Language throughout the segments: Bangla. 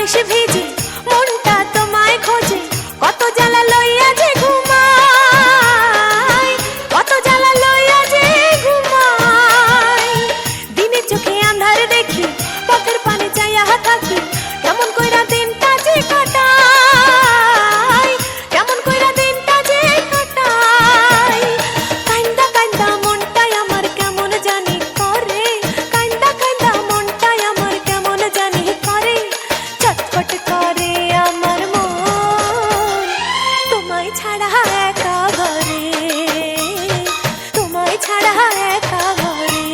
বালিশ ভিজে মনটা তোমায় খোঁজে, কত জ্বালা লইয়া যে ঘুমাই, কত জ্বালা লইয়া যে ঘুমাই। দিনে চোখে আন্ধার দেখি, পথের পানে চাইয়া থাকি, কেমন কইরা দিনটা যে কাটাই, কেমন কইরা দিনটা যে কাটাই। কান্দা কান্দা মনটাই আমার কেমন জানি করে, কান্দা কান্দা মনটাই আমার কেমন জানি করে, ছটফট করে আমার মন তোমায় ছাড়া একা ঘরে, তোমায় ছাড়া একা ঘরে।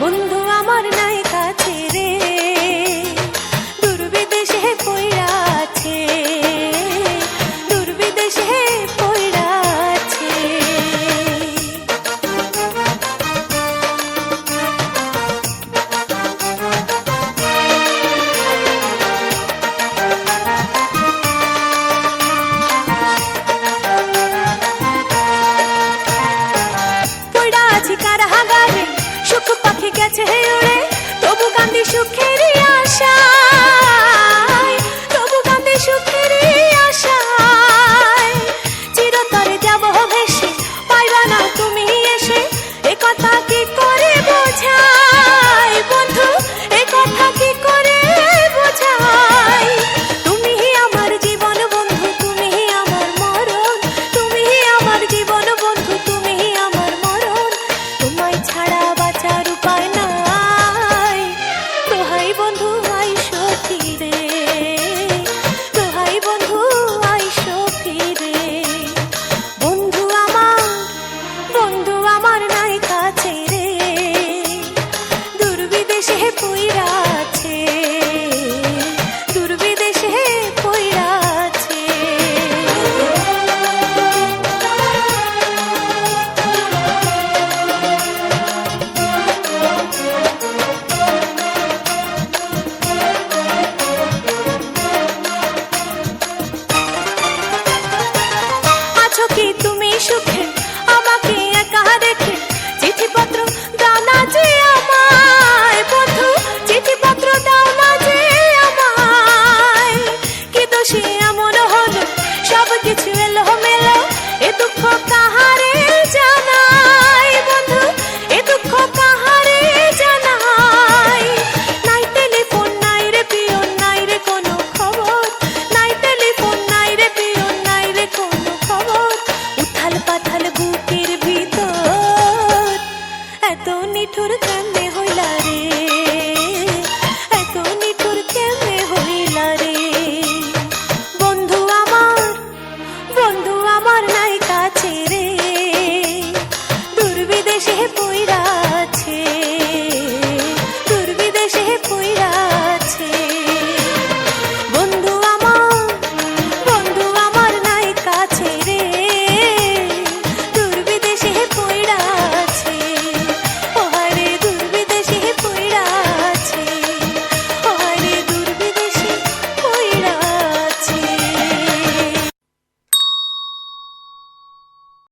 বন্ধু আমার নাই কাছে রে, দূরবিদেশে পইড়া আছে, দূরবিদেশে পইড়া আছে। পইড়া আছি কারাগারে, সুখ পাখি গেছে উড়ে,